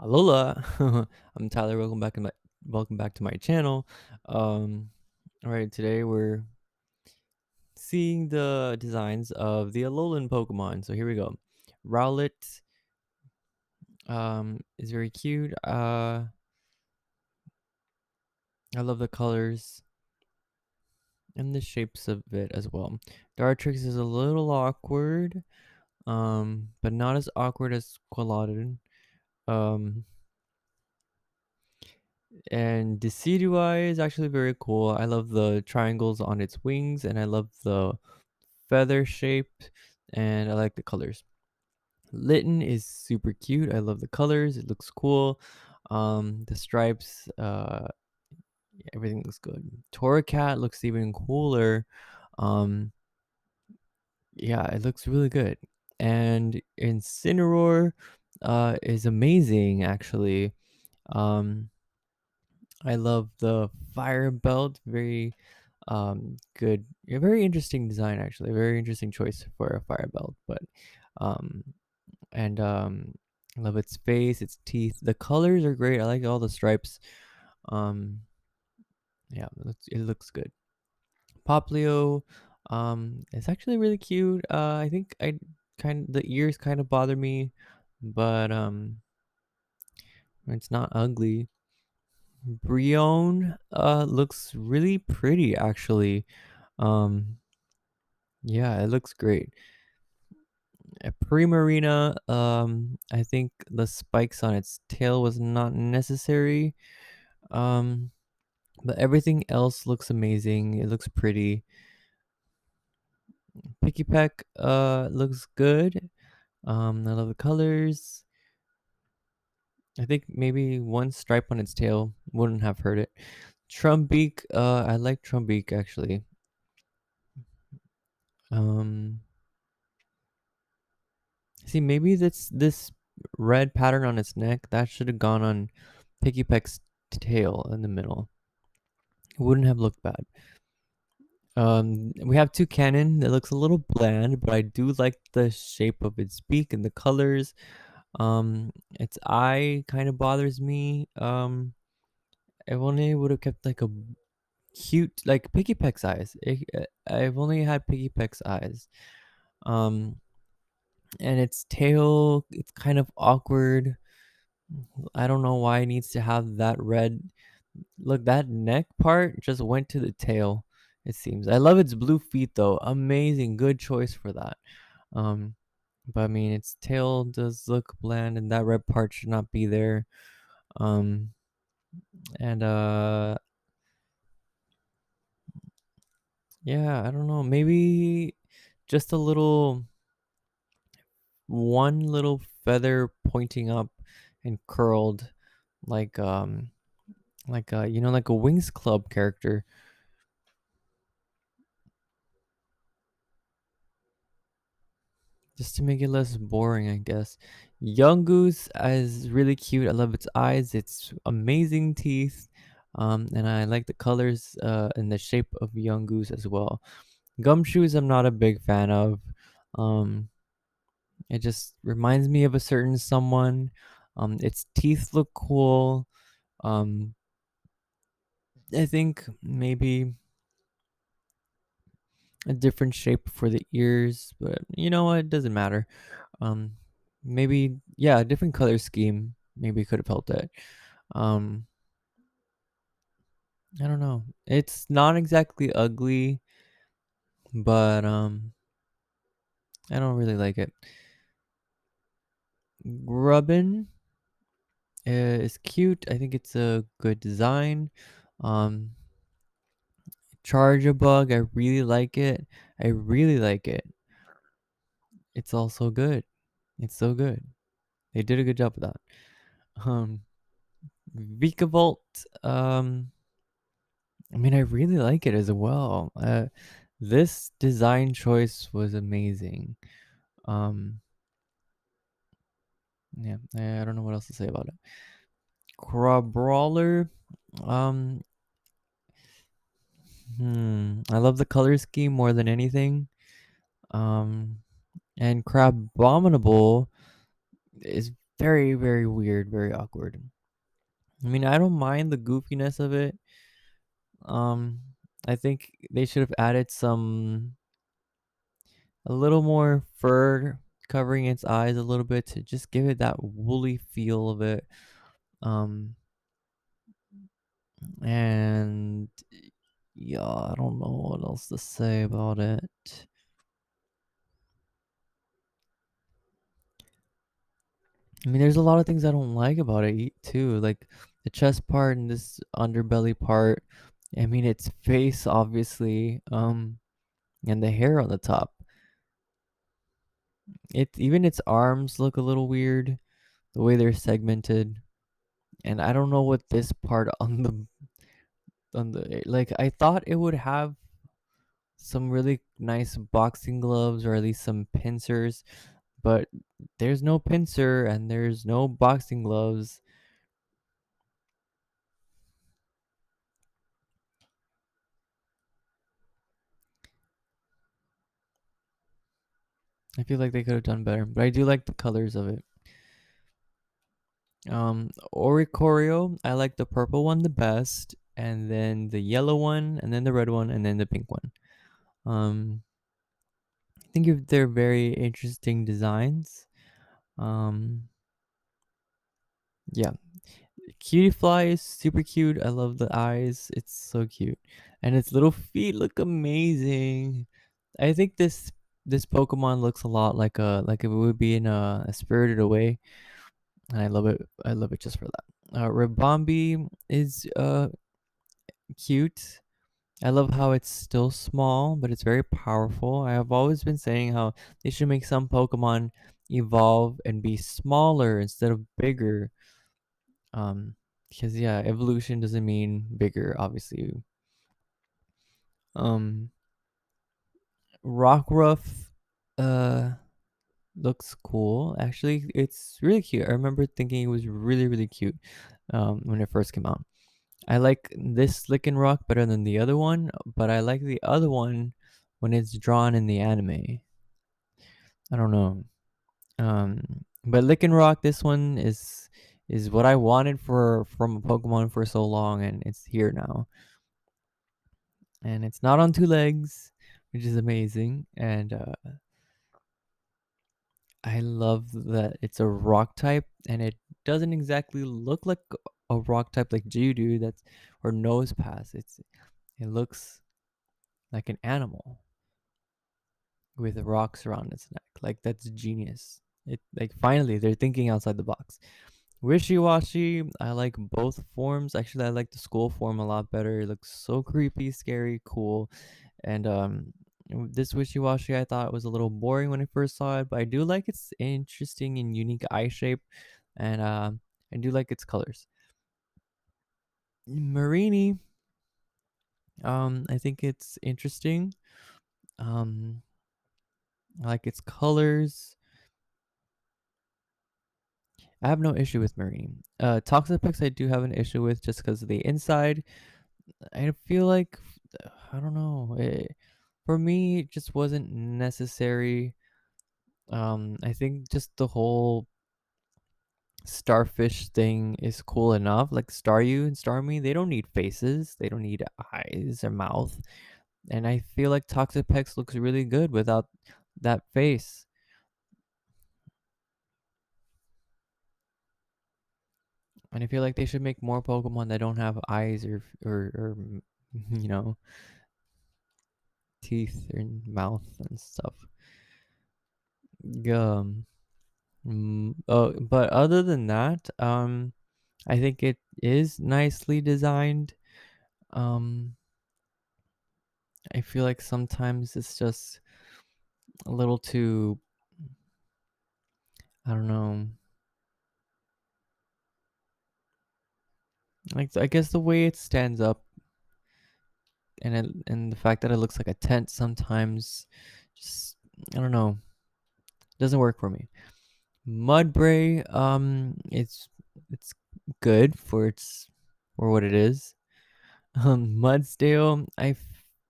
Alola. I'm Tyler. Welcome back to my channel. Um, all right, today we're seeing the designs of the Alolan Pokemon. So here we go. Rowlet is very cute. I love the colors and the shapes of it as well. Dartrix is a little awkward, but not as awkward as Quilladin. Um, And Decidueye is actually very cool. I love the triangles on its wings, and I love the feather shape, and I like the colors. Litten is super cute. I love the colors. It looks cool. The stripes, everything looks good. Torracat looks even cooler. Um, yeah, it looks really good. And Incineroar, is amazing actually. Um, I love the fire belt. Very good. A very interesting design actually. A very interesting choice for a fire belt. But um and I love its face, its teeth. The colors are great. I like all the stripes. Um yeah, it looks good. Poplio, it's actually really cute. I think I kind the ears kind of bother me, but it's not ugly. Brion looks really pretty actually. Um yeah, it looks great. Primarina, I think the spikes on its tail was not necessary. Um but everything else looks amazing. It looks pretty. Picky Peck looks good. I love the colors. I think maybe one stripe on its tail wouldn't have hurt it. Trumbeak, I like Trumbeak actually. Um See, maybe this red pattern on its neck that should have gone on Picky Peck's tail in the middle. It wouldn't have looked bad. We have two cannon that looks a little bland, but I do like the shape of its beak and the colors. Its eye kind of bothers me. If only would have kept like a cute, like Piggy Peck's eyes. I've only had Piggy Peck's eyes. Um, and its tail, it's kind of awkward. I don't know why it needs to have that red. Look, that neck part just went to the tail, it seems. I love its blue feet though. Amazing, good choice for that. Um, but I mean its tail does look bland and that red part should not be there. Um and yeah, I don't know. Maybe just a little one little feather pointing up and curled like like a Wings Club character. Just to make it less boring, I guess. Young Goose is really cute. I love its eyes. Its amazing teeth. And I like the colors and the shape of Young Goose as well. Gumshoes, I'm not a big fan of. Um, it just reminds me of a certain someone. Its teeth look cool. Um, I think maybe a different shape for the ears, but you know what? It doesn't matter. Um, maybe yeah, a different color scheme maybe could have helped it. Um, I don't know. It's not exactly ugly, but I don't really like it. Grubbin is cute. I think it's a good design. Um, Charge a bug. I really like it. I really like it. It's also good. It's so good. They did a good job with that. Um, Vikavolt. I mean, I really like it as well. This design choice was amazing. Um, yeah, I don't know what else to say about it. Crabrawler, um, I love the color scheme more than anything. Um, and Crabominable is very, very weird, very awkward. I mean, I don't mind the goofiness of it. Um, I think they should have added a little more fur covering its eyes a little bit to just give it that woolly feel of it. Um, and yeah, I don't know what else to say about it. I mean, there's a lot of things I don't like about it too, like the chest part and this underbelly part. I mean, its face obviously, and the hair on the top. It even its arms look a little weird, the way they're segmented. And I don't know what this part on the like I thought it would have some really nice boxing gloves or at least some pincers, but there's no pincer and there's no boxing gloves. I feel like they could have done better, but I do like the colors of it. Oricorio, I like the purple one the best, and then the yellow one, and then the red one, and then the pink one. Um, I think they're very interesting designs. Um, yeah, Cutie Fly is super cute. I love the eyes. It's so cute, and its little feet look amazing. I think this Pokemon looks a lot like it would be in a Spirited Away, and I love it. I love it just for that. Ribombee is cute. I love how it's still small, but it's very powerful. I have always been saying how they should make some Pokemon evolve and be smaller instead of bigger. Because yeah, evolution doesn't mean bigger, obviously. Um, Rockruff, uh, looks cool. Actually, it's really cute. I remember thinking it was really, really cute, when it first came out. I like this Rock better than the other one, but I like the other one when it's drawn in the anime. I don't know. But Rock, this one is what I wanted for from a Pokemon for so long, and it's here now. And it's not on two legs, which is amazing. And I love that it's a rock type, and it doesn't exactly look like a rock type like Geodude that's or Nosepass. It looks like an animal with rocks around its neck. Like that's genius. It like finally they're thinking outside the box. Wishy-washy, I like both forms. Actually, I like the school form a lot better. It looks so creepy, scary, cool. And this wishy-washy I thought was a little boring when I first saw it, but I do like its interesting and unique eye shape, and I do like its colors. Marini, I think it's interesting. Um, I like its colors. I have no issue with Marini. Toxapex I do have an issue with just because of the inside. I feel like I don't know. For me, it just wasn't necessary. I think just the whole starfish thing is cool enough. Like Staryu and Starmie, they don't need faces. They don't need eyes or mouth. And I feel like Toxapex looks really good without that face. And I feel like they should make more Pokemon that don't have eyes or you know teeth or mouth and stuff. Um. Oh, but other than that, I think it is nicely designed. Um, I feel like sometimes it's just a little too, I don't know, like I guess the way it stands up and the fact that it looks like a tent sometimes, just I don't know, doesn't work for me. Mudbray, it's good for its for what it is. Mudsdale,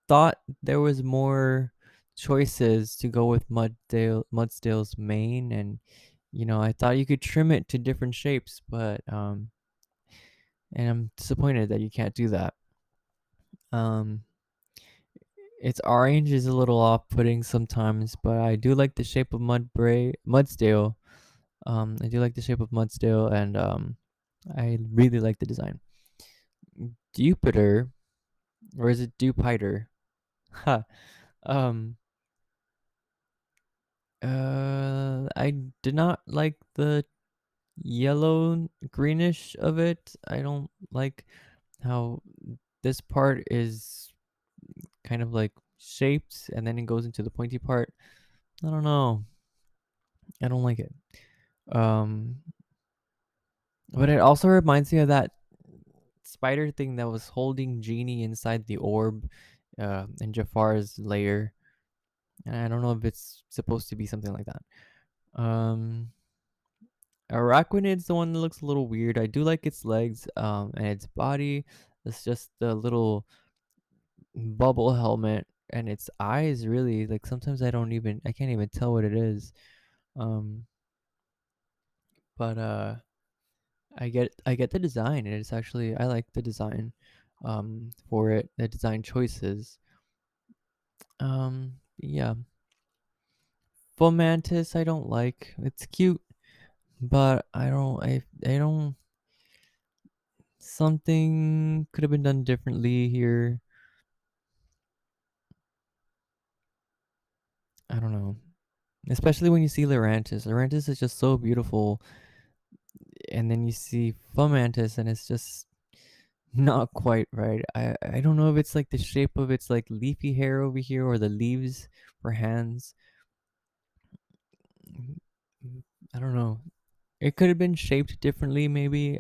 thought there was more choices to go with Mudsdale's main, and I thought you could trim it to different shapes, but and I'm disappointed that you can't do that. Um, its orange is a little off-putting sometimes, but I do like the shape of Mudsdale. I do like the shape of Mudsdale, and I really like the design. Jupiter, or is it Dupiter? Ha. Um. I did not like the yellow greenish of it. I don't like how this part is kind of like shaped and then it goes into the pointy part. I don't know. I don't like it. Um, but it also reminds me of that spider thing that was holding Genie inside the orb, in Jafar's lair. And I don't know if it's supposed to be something like that. Um, Arachnid's the one that looks a little weird. I do like its legs, and its body. It's just the little bubble helmet and its eyes. Really, like sometimes I can't even tell what it is. Um, but I get the design, and it's actually I like the design, for it. The design choices. Yeah. Full mantis, I don't like. It's cute, but I don't. Something could have been done differently here. I don't know. Especially when you see Lurantis. Lurantis is just so beautiful, and then you see Fomantis, and it's just not quite right. I don't know if it's like the shape of its like leafy hair over here or the leaves for hands. Mm, I don't know. It could have been shaped differently, maybe.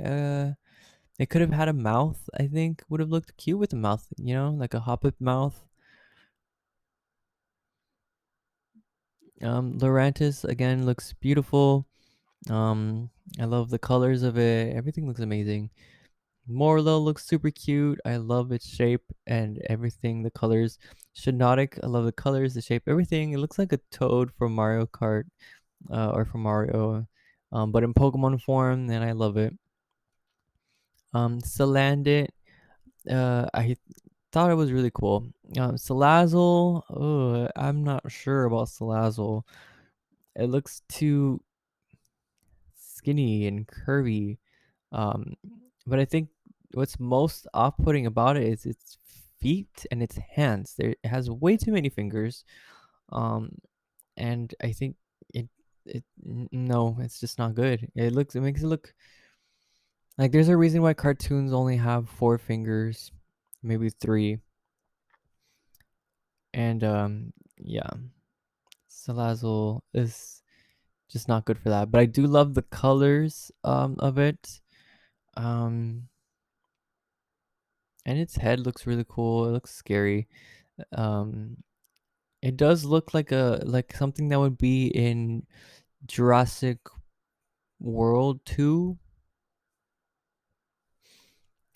It could have had a mouth. I think would have looked cute with a mouth. Like a hoppet mouth. Lurantis again looks beautiful. Um, I love the colors of it. Everything looks amazing. Morlo looks super cute. I love its shape and everything. The colors. Shinotic, I love the colors, the shape, everything. It looks like a toad from Mario Kart, or from Mario, but in Pokemon form, and I love it. Salandit, I thought it was really cool. Salazzle, oh, I'm not sure about Salazzle. It looks too skinny and curvy. Um, but I think what's most off-putting about it is its feet and its hands. It has way too many fingers. Um, and I think no, it's just not good. It makes it look like there's a reason why cartoons only have four fingers, maybe three. And yeah, Salazzle is just not good for that. But I do love the colors of it. Um, and its head looks really cool. It looks scary. Um, it does look like something that would be in Jurassic World 2.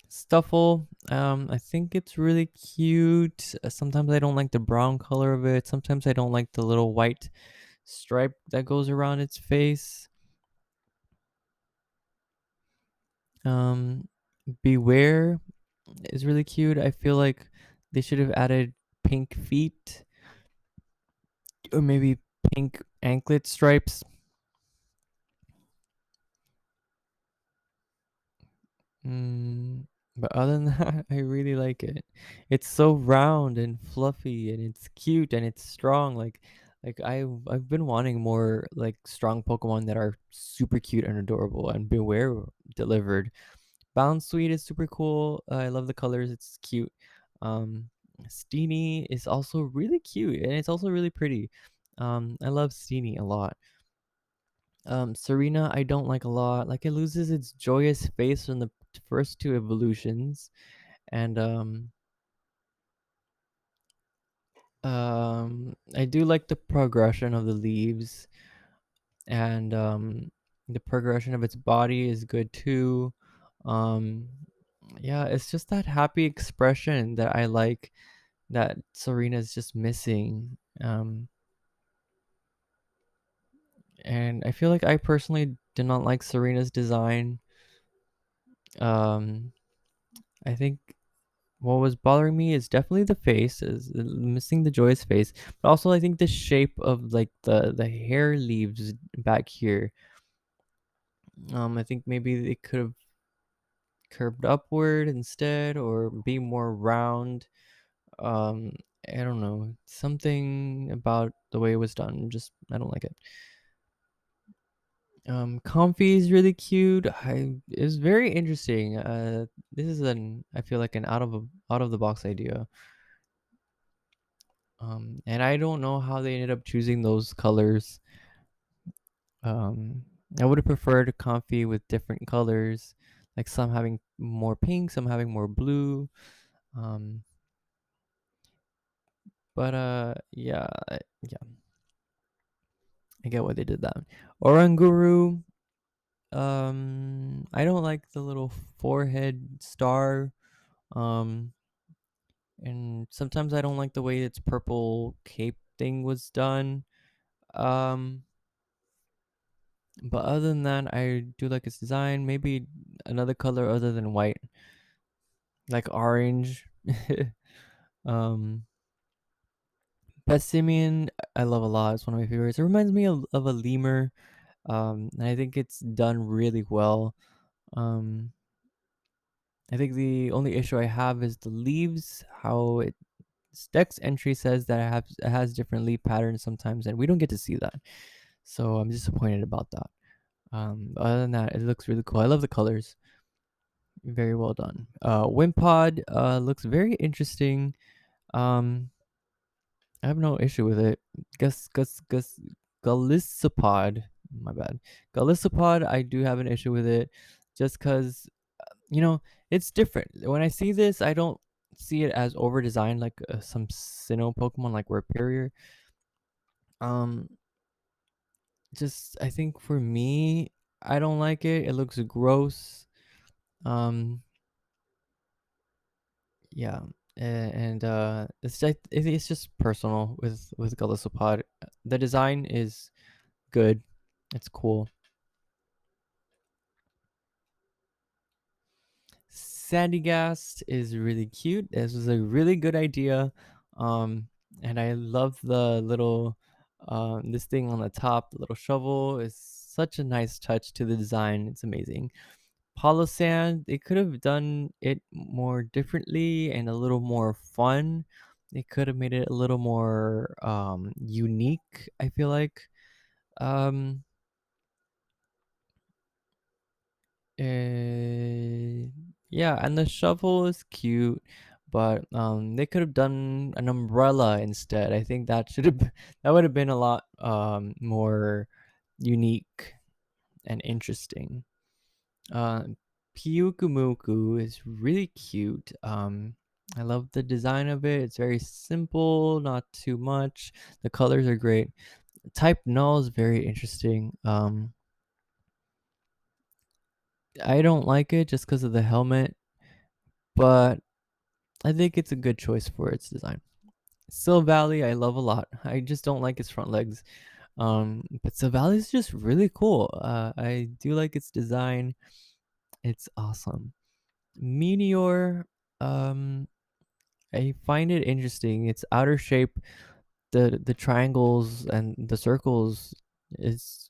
Stuffle, I think it's really cute. Sometimes I don't like the brown color of it. Sometimes I don't like the little white stripe that goes around its face. Um, Beware is really cute. I feel like they should have added pink feet or maybe pink anklet stripes. Mm, but other than that, I really like it. It's so round and fluffy, and it's cute and it's strong. Like I've been wanting more like strong Pokemon that are super cute and adorable. And Beware delivered. Bounce Sweet is super cool. I love the colors. It's cute. Um, Steenie is also really cute, and it's also really pretty. I love Steenie a lot. Serena, I don't like a lot. Like it loses its joyous face from the first two evolutions, and I do like the progression of the leaves, and the progression of its body is good too. Um, yeah, it's just that happy expression that I like that Serena's just missing. And I feel like I personally did not like Serena's design. Um, I think what was bothering me is definitely the face, is missing the Joyous face, but also I think the shape of like the hair leaves back here. I think maybe they could have curved upward instead, or be more round. Um, I don't know, something about the way it was done. Just I don't like it. Comfy is really cute. It's very interesting. This is an I feel like an out of the box idea. And I don't know how they ended up choosing those colors. Um, I would have preferred comfy with different colors, like some having more pink, some having more blue. Um, but yeah, yeah, I get why they did that. Oranguru. I don't like the little forehead star. Um, and sometimes I don't like the way its purple cape thing was done. Um, but other than that, I do like its design. Maybe another color other than white, like orange. um, Pessimian, I love a lot. It's one of my favorites. It reminds me of a lemur. And I think it's done really well. Um, I think the only issue I have is the leaves. How it Dex entry says that it has different leaf patterns sometimes, and we don't get to see that. So I'm disappointed about that. Other than that, it looks really cool. I love the colors. Very well done. Wimpod looks very interesting. Um, I have no issue with it. Gus Gallisopod. My bad. Gallisopod. I do have an issue with it, just because you know it's different. When I see this, I don't see it as over designed like some Sinnoh Pokemon like Rhyperior. Um, just I think for me, I don't like it. It looks gross. Um, yeah, and it's just personal with Gallisopod. The design is good. It's cool. Sandygast is really cute. This was a really good idea. Um, and I love the little this thing on the top, the little shovel is such a nice touch to the design. It's amazing. Polysand, they could have done it more differently and a little more fun. They could have made it a little more unique, I feel like. Um, Uh, yeah, and the shovel is cute, but they could have done an umbrella instead. I think that should have that would have been a lot more unique and interesting. Uh, Pyukumuku is really cute. I love the design of it. It's very simple, not too much. The colors are great. Type Null is very interesting. I don't like it just because of the helmet, but I think it's a good choice for its design. Valley, I love a lot. I just don't like its front legs. But Valley is just really cool. I do like its design. It's awesome. Meteor, um, I find it interesting. Its outer shape, the triangles and the circles, is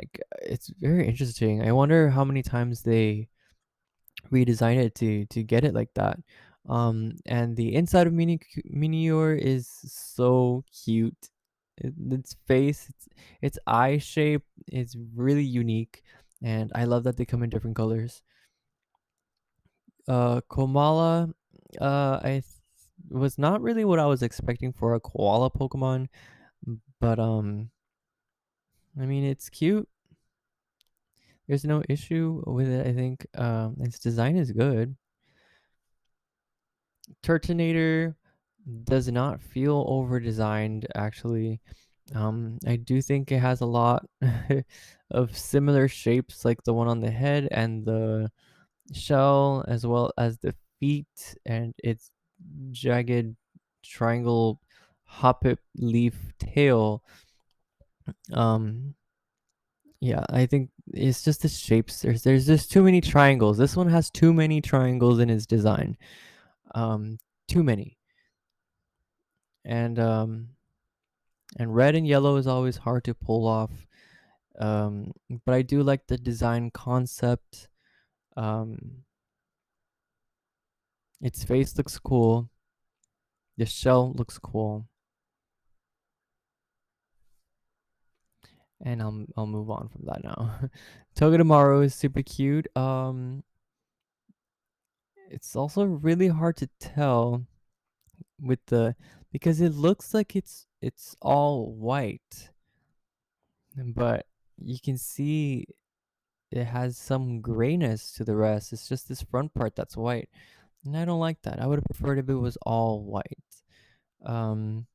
like it's very interesting. I wonder how many times they redesign it to get it like that. And the inside of Minior is so cute. Its face, its eye shape is really unique, and I love that they come in different colors. Komala, was not really what I was expecting for a koala Pokemon, but I mean it's cute. There's no issue with it. I think its design is good. Turtonator does not feel over designed actually. I do think it has a lot of similar shapes like the one on the head and the shell, as well as the feet and its jagged triangle hoppip leaf tail. Yeah, I think it's just the shapes. There's just too many triangles. This one has too many triangles in his design. Um, Too many. And red and yellow is always hard to pull off. But I do like the design concept. Um, its face looks cool. The shell looks cool. And I'll move on from that now. Togedemaru is super cute. It's also really hard to tell with the because it looks like it's all white, but you can see it has some grayness to the rest. It's just this front part that's white, and I don't like that. I would have preferred if it was all white. Um,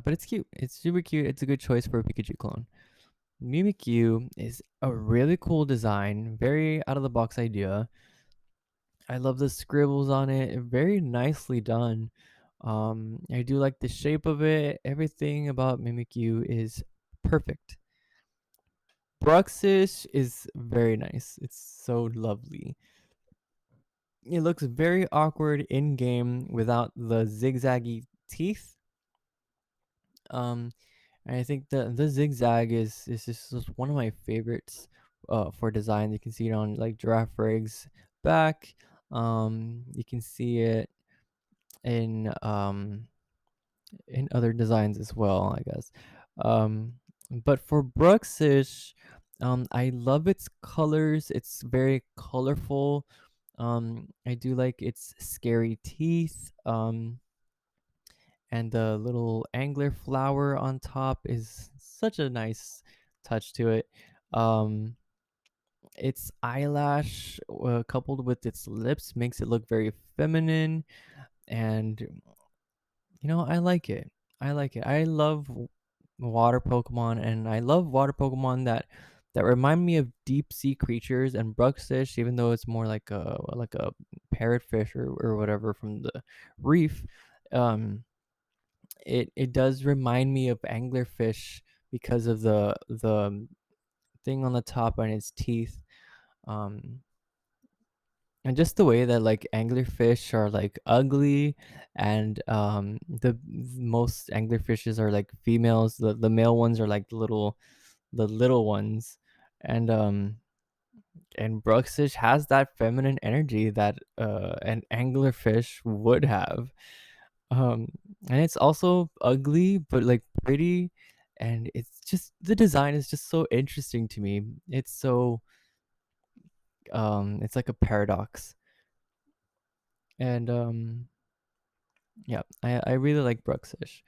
but it's cute. It's super cute. It's a good choice for a Pikachu clone. Mimikyu is a really cool design, very out of the box idea. I love the scribbles on it, very nicely done. I do like the shape of it. Everything about Mimikyu is perfect. Bruxish is very nice. It's so lovely. It looks very awkward in game without the zigzaggy teeth. Um, and I think the zigzag is just one of my favorites for design. You can see it on like Giraffe Rig's back. You can see it in other designs as well, I guess. Um, but for Bruxish, I love its colors. It's very colorful. I do like its scary teeth. And the little angler flower on top is such a nice touch to it. Um, its eyelash coupled with its lips makes it look very feminine, and I like it. I like it. I love water Pokemon, and I love water Pokemon that remind me of deep sea creatures. And Bruxish, even though it's more like a parrotfish or whatever from the reef, um, it does remind me of anglerfish because of the thing on the top and its teeth. Um, and just the way that like anglerfish are like ugly, and most anglerfishes are like females. The male ones are like the little ones, and Bruxish has that feminine energy that an anglerfish would have. Um, and it's also ugly, but like pretty, and it's just the design is just so interesting to me. It's like a paradox, and yeah, I really like Bruxish.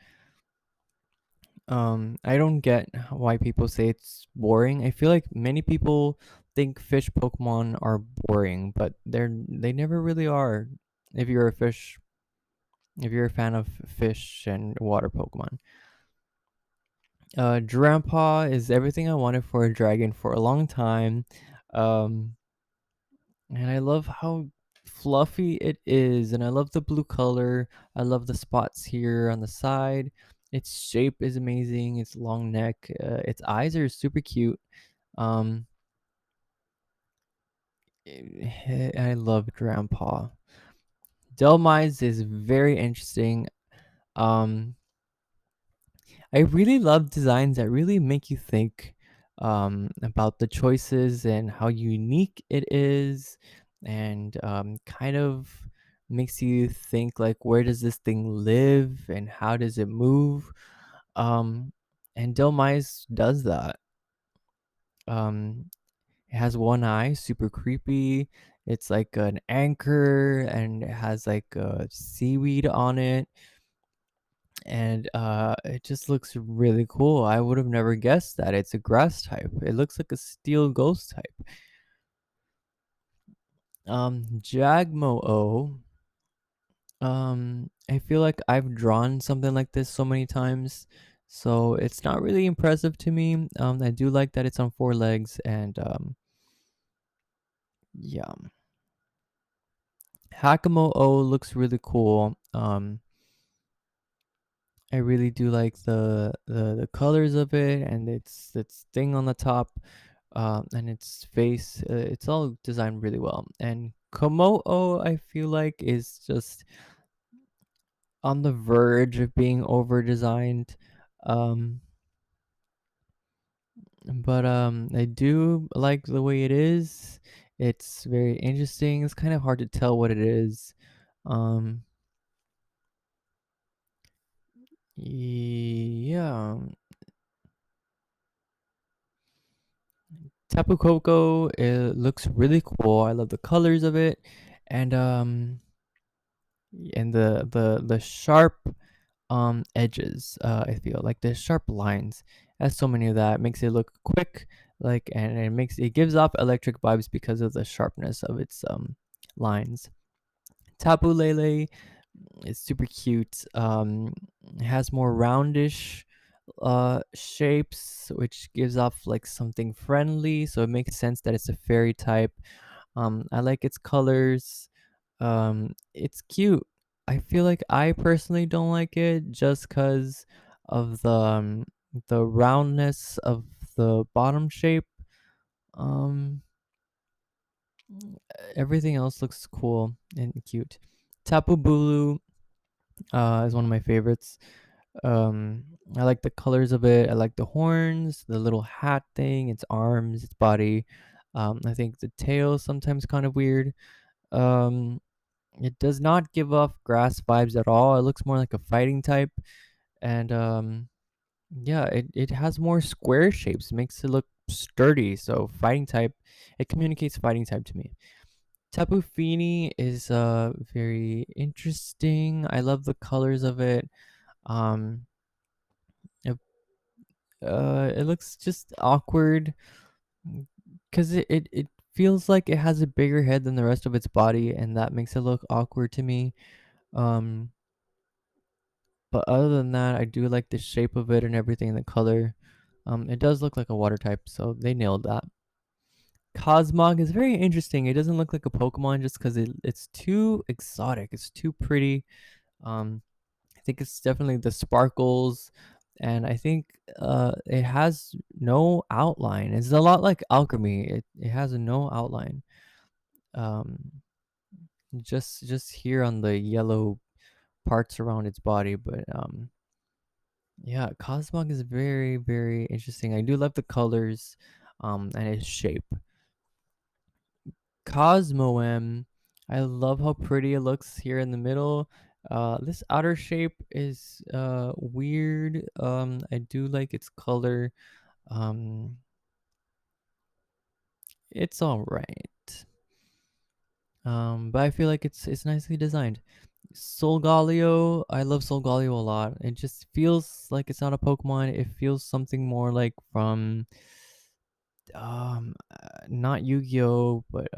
I don't get why people say it's boring. I feel like many people think fish Pokemon are boring, but they never really are. If you're a fish, if you're a fan of fish and water Pokemon. Grandpa is everything I wanted for a dragon for a long time. Um, and I love how fluffy it is, and I love the blue color. I love the spots here on the side. Its shape is amazing. Its long neck, its eyes are super cute. Um, I love Grandpa. Delmise is very interesting. Um, I really love designs that really make you think about the choices and how unique it is, and kind of makes you think like, where does this thing live and how does it move? And Delmise does that. Um, it has one eye, super creepy. It's like an anchor, and it has like seaweed on it, and it just looks really cool. I would have never guessed that it's a grass type. It looks like a steel ghost type. Jagmo-O. I feel like I've drawn something like this so many times, so it's not really impressive to me. I do like that it's on four legs, and yeah, Hakamo-O looks really cool. I really do like the colors of it and its thing on the top, and its face. It's all designed really well. And Komodo, I feel like, is just on the verge of being over designed. Um, but I do like the way it is. It's very interesting. It's kind of hard to tell what it is. Um, yeah, Tapu Koko, it looks really cool. I love the colors of it, and the sharp edges. I feel like the sharp lines. Has so many of that. Makes it look quick, like, and it gives off electric vibes because of the sharpness of its lines. Tapu Lele is super cute. It has more roundish shapes, which gives off like something friendly, so it makes sense that it's a fairy type. I like its colors. It's cute. I feel like I personally don't like it just because of the roundness of the bottom shape. Um, Everything else looks cool and cute. Tapu Bulu is one of my favorites. Um, I like the colors of it. I like the horns, the little hat thing, its arms, its body. I think the tail is sometimes kind of weird. Um, it does not give off grass vibes at all. It looks more like a fighting type, and yeah, it has more square shapes. It makes it look sturdy. So fighting type, it communicates fighting type to me. Tapu Fini is very interesting. I love the colors of it. Um, it, it looks just awkward because it feels like it has a bigger head than the rest of its body, and that makes it look awkward to me. Um, But other than that, I do like the shape of it and everything, the color. It does look like a water type, so they nailed that. Cosmog is very interesting. It doesn't look like a Pokemon just because it's too exotic. It's too pretty. Um, I think it's definitely the sparkles, and I think it has no outline. It's a lot like alchemy. It has no outline. Um, just here on the yellow parts around its body, but yeah, Cosmog is very, very interesting. I do love the colors, and its shape. Cosmoem, I love how pretty it looks here in the middle. This outer shape is weird. I do like its color. Um, it's all right. But I feel like it's nicely designed. Solgaleo, I love Solgaleo a lot. It just feels like it's not a Pokemon. It feels something more like from not Yu-Gi-Oh, but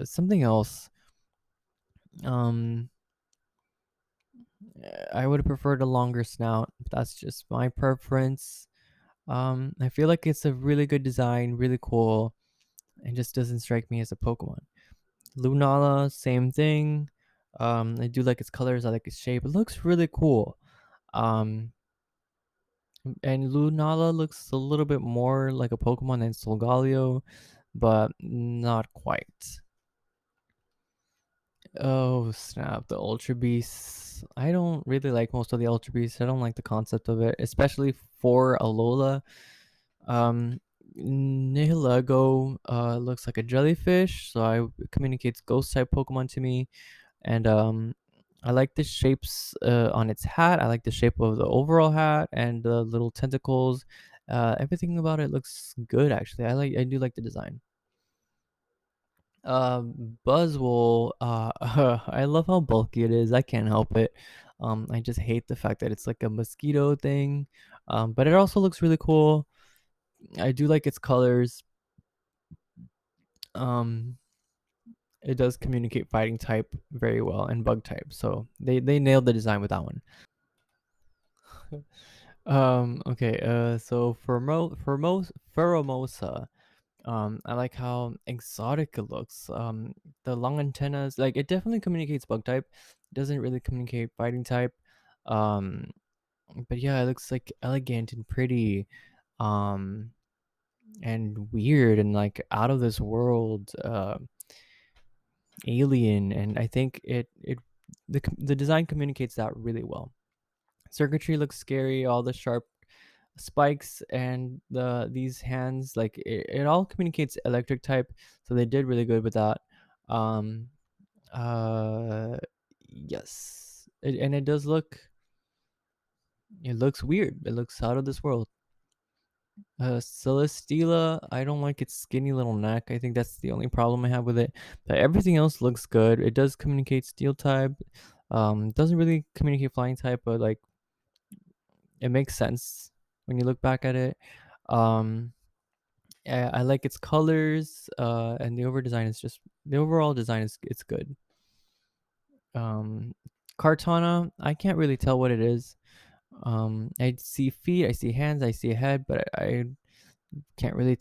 something else. Um, I would have preferred a longer snout. But that's just my preference. I feel like it's a really good design, really cool, and just doesn't strike me as a Pokemon. Lunala, same thing. I do like its colors. I like its shape. It looks really cool. Um, and Lunala looks a little bit more like a Pokemon than Solgaleo, but not quite. Oh snap! The Ultra Beasts. I don't really like most of the Ultra Beasts. I don't like the concept of it, especially for Alola. Um, Nihilego looks like a jellyfish, so it communicates ghost type Pokemon to me. And I like the shapes on its hat. I like the shape of the overall hat and the little tentacles. Everything about it looks good actually. I do like the design. Buzzwole, I love how bulky it is. I can't help it. I just hate the fact that it's like a mosquito thing. But it also looks really cool. I do like its colors. Um, it does communicate fighting type very well and bug type. So they nailed the design with that one. Okay. So for most Pheromosa, I like how exotic it looks. The long antennas, like it definitely communicates bug type. It doesn't really communicate fighting type. Um, But yeah, it looks like elegant and pretty, um, and weird and like out of this world, alien. And I think the design communicates that really well. Circuitry looks scary, all the sharp spikes and these hands, like it all communicates electric type, so they did really good with that. Um, uh, yes, and it does look, it looks weird. It looks out of this world. Celesteela, I don't like its skinny little neck. I think that's the only problem I have with it. But everything else looks good. It does communicate steel type. Doesn't really communicate flying type, but like it makes sense when you look back at it. Um, I like its colors. And the over design is just the overall design is it's good. Um, Cartana, I can't really tell what it is. I see feet, I see hands, I see a head, but I can't really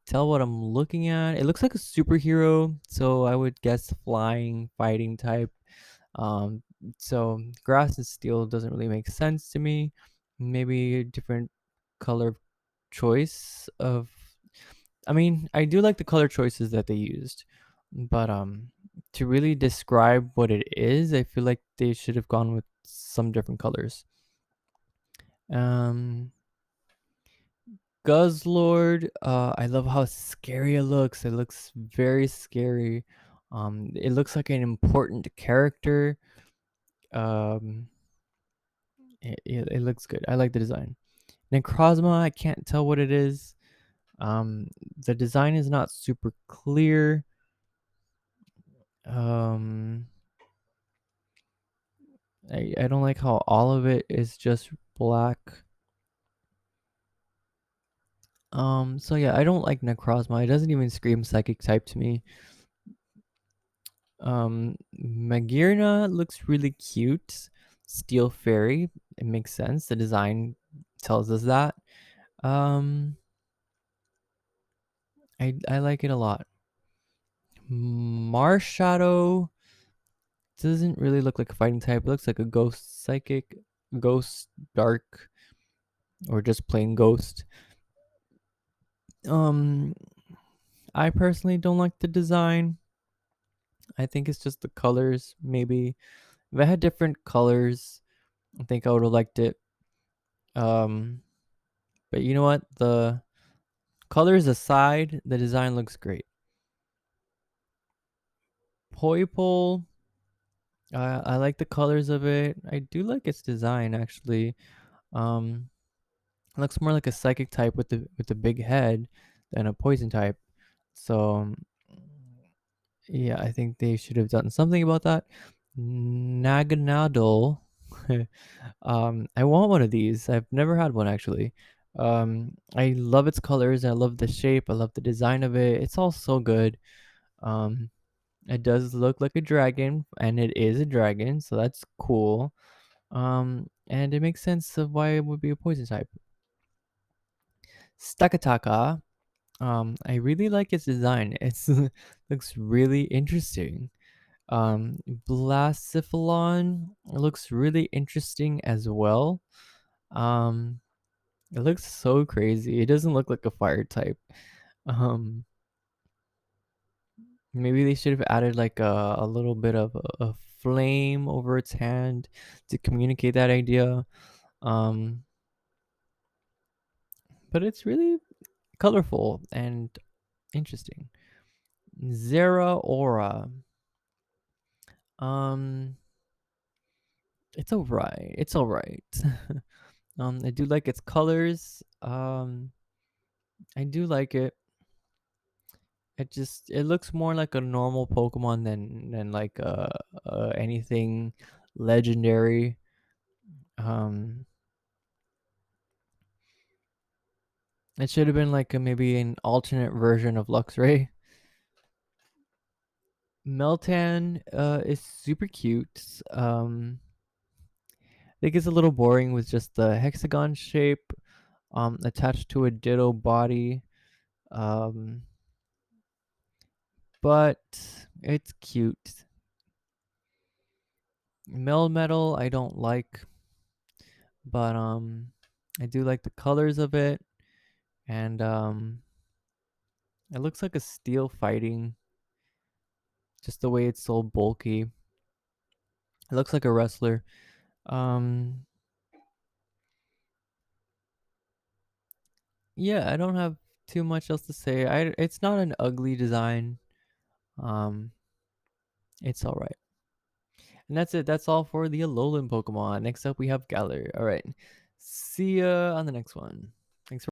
tell what I'm looking at. It looks like a superhero, so I would guess flying, fighting type. Um, so grass and steel doesn't really make sense to me. Maybe a different color choice of. I mean, I do like the color choices that they used, but to really describe what it is, I feel like they should have gone with some different colors. Um, Guzzlord, I love how scary it looks. It looks very scary. It looks like an important character. Um, it looks good. I like the design. Necrozma, I can't tell what it is. Um, the design is not super clear. Um, I don't like how all of it is just black. So yeah, I don't like Necrozma. It doesn't even scream psychic type to me. Magirna looks really cute. Steel Fairy, it makes sense. The design tells us that. Um, I like it a lot. Marshadow doesn't really look like a fighting type. It looks like a ghost psychic, ghost dark, or just plain ghost. Um, I personally don't like the design. I think it's just the colors. Maybe if I had different colors, I think I would have liked it. Um, but you know what? The colors aside, the design looks great. Poipole, I like the colors of it. I do like its design actually. Um, it looks more like a psychic type with the big head than a poison type. So yeah, I think they should have done something about that. Naganadol. I want one of these. I've never had one actually. I love its colors. I love the shape. I love the design of it. It's all so good. Um, it does look like a dragon, and it is a dragon, so that's cool. And it makes sense of why it would be a poison type. Stakataka. I really like its design. It's looks really interesting. Blacephalon looks really interesting as well. Um, it looks so crazy. It doesn't look like a fire type. Um, Maybe they should have added like a little bit of a flame over its hand to communicate that idea. Um, but it's really colorful and interesting. Zera Aura. Um, it's alright. It's alright. I do like its colors. I do like it. It looks more like a normal Pokemon than like anything legendary. Um, it should have been like maybe an alternate version of Luxray. Meltan is super cute. I think it's a little boring with just the hexagon shape attached to a ditto body. Um, but it's cute. Melmetal I don't like. but I do like the colors of it, and it looks like a steel fighting, just the way it's so bulky. It looks like a wrestler. Um, yeah, I don't have too much else to say. It's not an ugly design. Um, it's all right. And that's it. That's all for the Alolan Pokemon. Next up, we have Galar. All right. See ya on the next one.